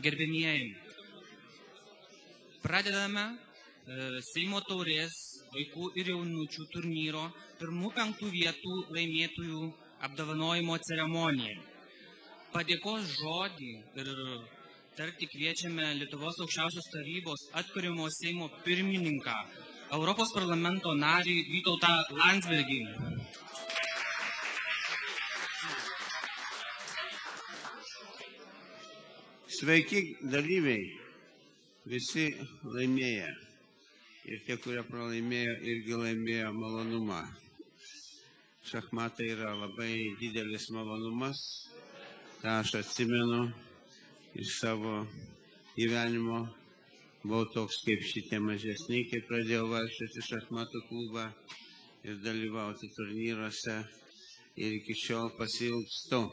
Gerbėmieji, pradedame Seimo taurės vaikų ir jaunučių turnyro 1-5 vietų laimėtojų apdovanojimo ceremoniją. Padėkos žodį ir tarti kviečiame Lietuvos aukščiausios tarybos atkuriamo Seimo pirmininką, Europos parlamento narį Vytautą Landsbergį. Sveiki dalyviai, visi laimėję. Ir tie, kurie pralaimėjo, irgi laimėjo malonumą. Šachmatai yra labai didelis malonumas. Ta aš atsimenu iš savo gyvenimo. Buvau toks kaip šitie mažesni, kai pradėjau vaikščioti šachmatų klubą ir dalyvauti turnyruose. Ir iki šiol pasiilgstu.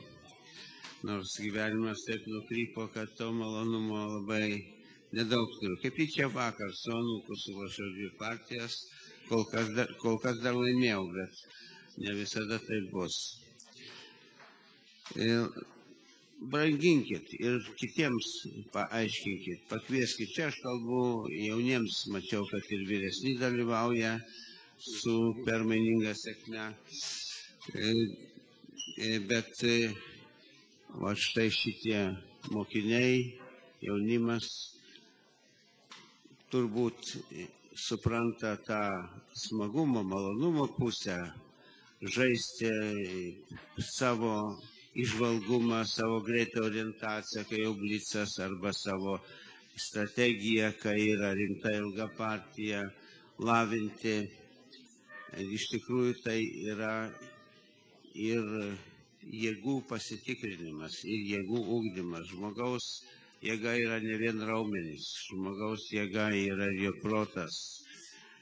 Nors gyvenimas taip nukrypo, kad to malonumo labai nedaug turiu. Kaip į čia vakar su anūku sulošiau 2 partijas, kol kas dar laimėjau, bet ne visada taip bus. Branginkit ir kitiems paaiškinkit, pakvieskit. Čia aš kalbu jauniems, mačiau, kad ir vyresni dalyvauja su permaininga sėkme. Bet o štai šitie mokiniai, jaunimas turbūt supranta tą smagumo, malonumo pusę, žaisti savo įžvalgumą, savo greitą orientaciją, kai jau blicas, arba savo strategiją, kai yra rimta ilga partija, lavinti. Iš tikrųjų tai yra ir jėgų pasitikrinimas, ir jėgų ugdymas. Žmogaus jėga yra ne vien raumenys, žmogaus jėga yra jo protas,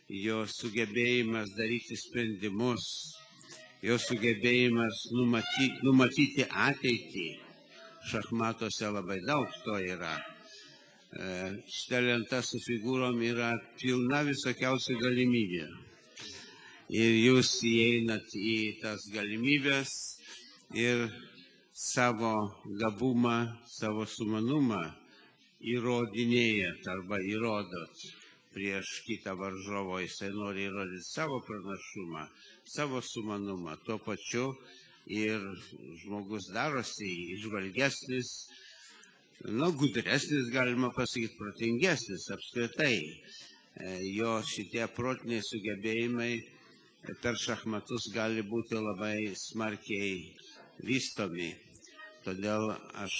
jo sugebėjimas daryti sprendimus, jo sugebėjimas numatyti ateitį. Šachmatuose labai daug to yra. Šita lenta su figūrom yra pilna visokiausių galimybių. Ir jūs įeinat į tas galimybės ir savo gabumą, savo sumanumą įrodinėjat arba įrodot prieš kitą varžovą. Jisai nori įrodyti savo pranašumą, savo sumanumą. Tuo pačiu ir žmogus darosi įžvalgesnis, gudresnis, galima pasakyti, protingesnis apskritai. Jo šitie protiniai sugebėjimai per šachmatus gali būti labai smarkiai vystomi. Todėl aš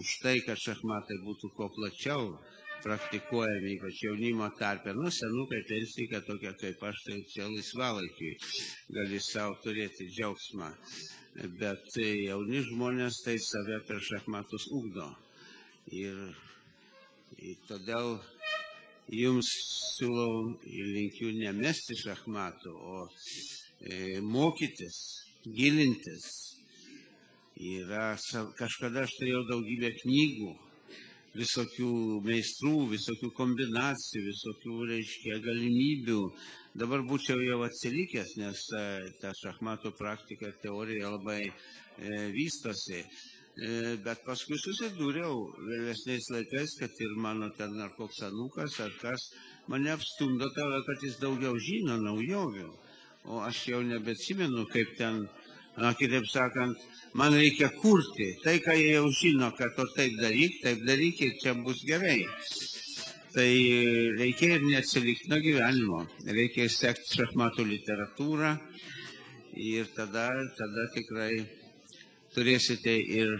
už tai, kad šachmatai būtų kuo plačiau praktikuojami, ypač jaunimo tarpe. Senukai pensija tokia kaip aš, tai čia laisvalaikiui gali savo turėti džiaugsmą. Bet jauni žmonės tai save per šachmatus ugdo. Ir todėl jums siūlau ir linkiu nemesti šachmatų, o mokytis, gilintis. Kažkada aš turėjau daugybę knygų, visokių meistrų, visokių kombinacijų, visokių, galimybių. Dabar būčiau jau atsilikęs, nes ta šachmatų praktika, teorija labai vystosi. Bet paskui susidūriau vėlesniais laikais, kad ir mano ten ar koks anūkas, ar kas, mane apstumdo tave, kad jis daugiau žino naujovių. O aš jau nebeatsimenu, kaip ten, kitaip sakant, man reikia kurti. Tai, ką jie jau žino, kad to taip daryk ir čia bus gerai. Tai reikia ir neatsilikti nuo gyvenimo. Reikia sekti šachmatų literatūrą ir tada tikrai turėsite ir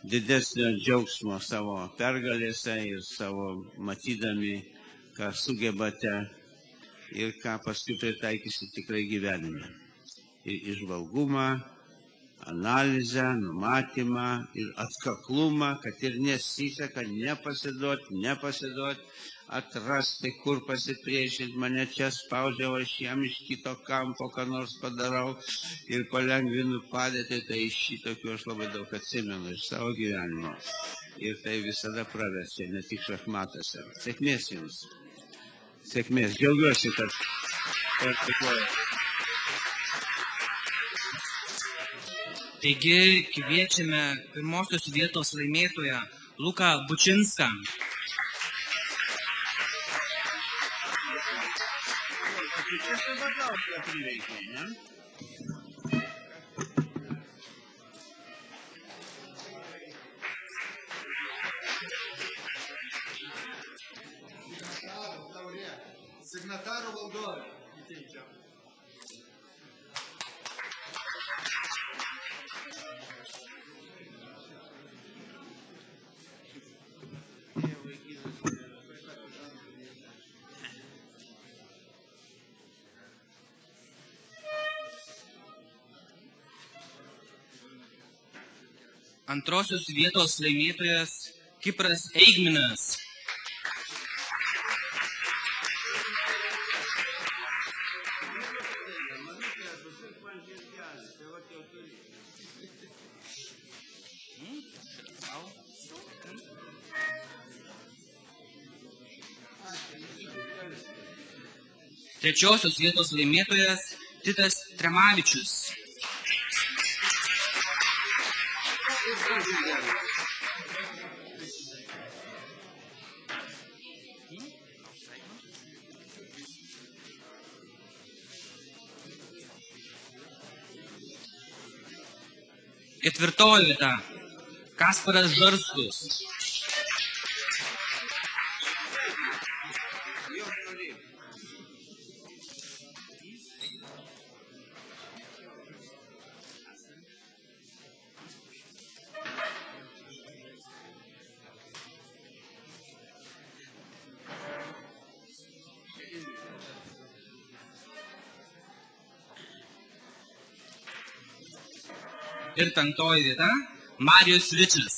didesnio džiaugsmo savo pergalėse ir savo matydami, ką sugebate ir ką paskui pritaikysi tikrai gyvenime. Ir įžvalgumą, analizę, numatymą ir atkaklumą, kad ir nesiseka nepasiduot, atrasti, kur pasipriešinti, mane čia spaudžia, o aš jam iš kito kampo ką nors padarau ir palengvinu padėtį. Tai iš šitokių aš labai daug atsimenu iš savo gyvenimo. Ir tai visada praverčia, ne tik šachmatuose. Sėkmės jums. Sėkmės. Džiaugiuosi, kad praktikuoju. Taigi kviečiame pirmosios vietos laimėtoją Luką Bučinską. Signatarų valdovė. Antrosios vietos laimėtojas Kipras Eigminas. Trečiosios vietos laimėtojas Titas Tremavičius. Ketvirtoji vieta Kasparas Žarskus. Ir penktoji vieta Marijus Vičas.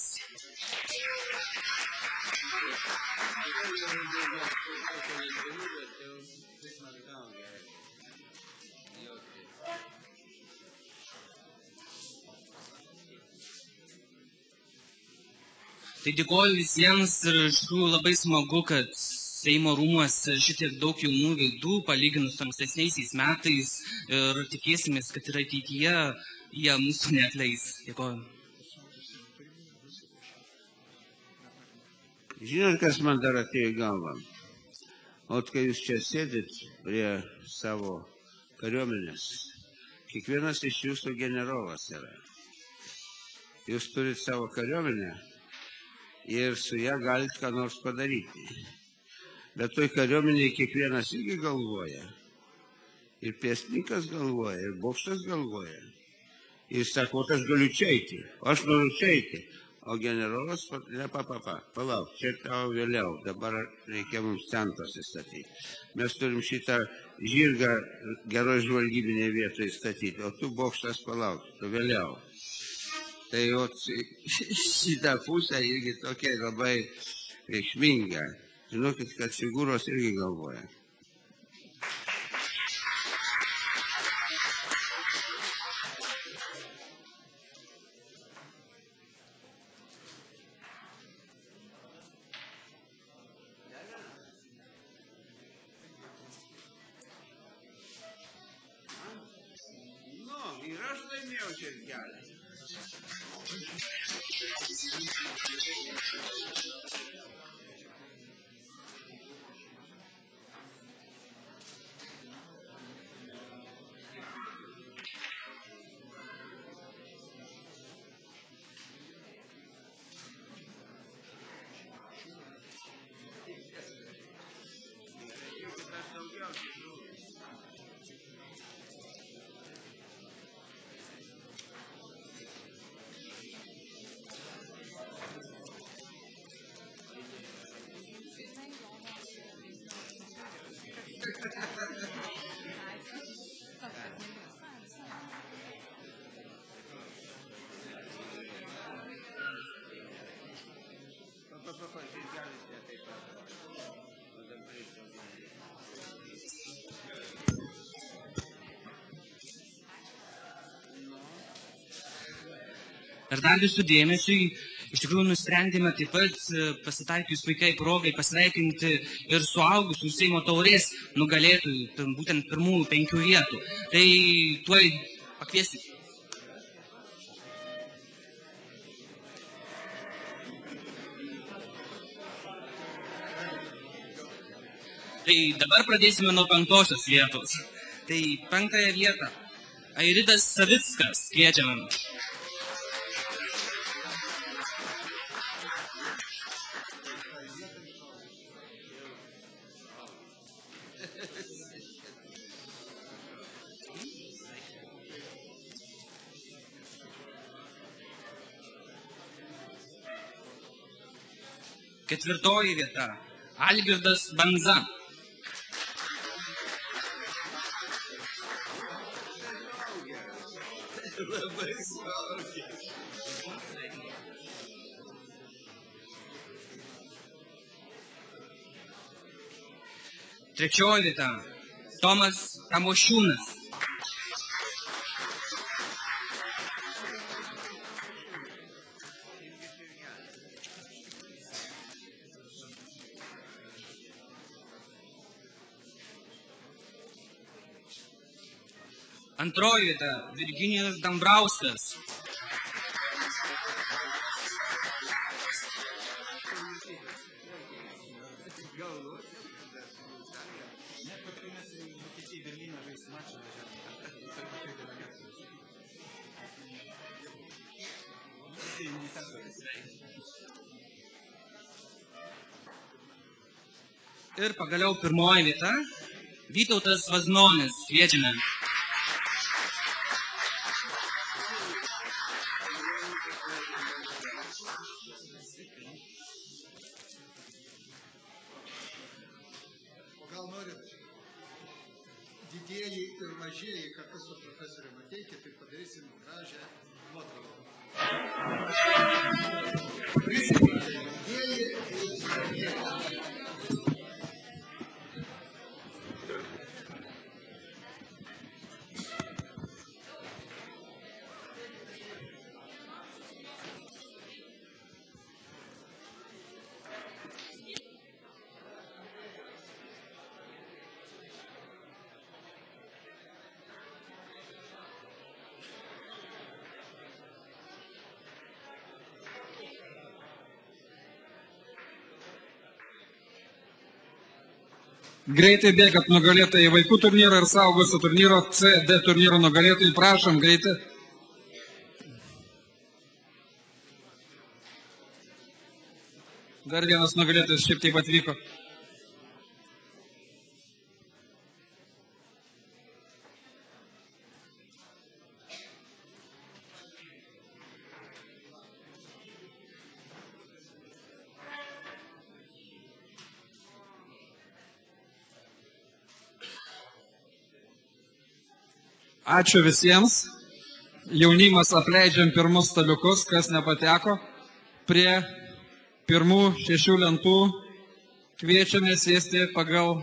Tai dėkoju visiems ir iš tikrųjų labai smagu, kad Seimo rūmuose šitiek daug jaunų veidų, palyginus su ankstesniaisiais metais, ir tikėsimės, kad ir ateityje jie mūsų neatleis. Dėkoju. Žinot, kas man dar atėjo į galvą? O kai jūs čia sėdit prie savo kariuomenės, kiekvienas iš jūsų generolas yra. Jūs turit savo kariuomenę ir su ją galite ką nors padaryti. Bet toj kariuomenėje kiekvienas irgi galvoja. Ir pėstininkas galvoja, ir bokštas galvoja. Ir sako, aš galiu čia eiti, aš noriu čia eiti. O generolas, palauk, čia tau vėliau, dabar reikia mums ten pasistatyti. Mes turim šitą žirgą geroj žvalgybinėje vietoje statyti, o tu bokštas palauk, tu vėliau. Tai šitą pusę irgi tokia labai reikšminga. Žinokit, kad figūros irgi galvoja. Ir aš laimėjau čempionatą. Ir dar visų dėmesiui, iš tikrųjų nusprendėme taip pat pasitaikius puikiai progai pasveikinti ir suaugusių Seimo taurės nugalėtojų, būtent pirmųjų 5 vietų. Tai tuoj pakviesti. Tai dabar pradėsime nuo 5 vietos. Tai 5 vietą. Airidas Savickas kviečiame. Ketvirtoji vieta. Algirdas Banza. Trečioji vieta. Tomas Tamošiūnas. Antroji vieta. Virginijus Dambrauskas. Ir pagaliau pirmoji vieta. Vytautas Vaznonis. Kviečiame. O gal norit didieji ir mažieji kartu su profesoriumi ateikit ir padarysim gražią nuotrauką. Didieji ir mažieji. Greitai bėgat nugalėtojai vaikų turnyro ir suaugusių turnyro CD turnyro nugalėtojai. Prašom, greitai. Dar vienas nugalėtojas šiaip taip atvyko. Ačiū visiems. Jaunimas apleidžiam pirmus staliukus, kas nepateko. Prie pirmų 6 lentų kviečiame sėsti pagal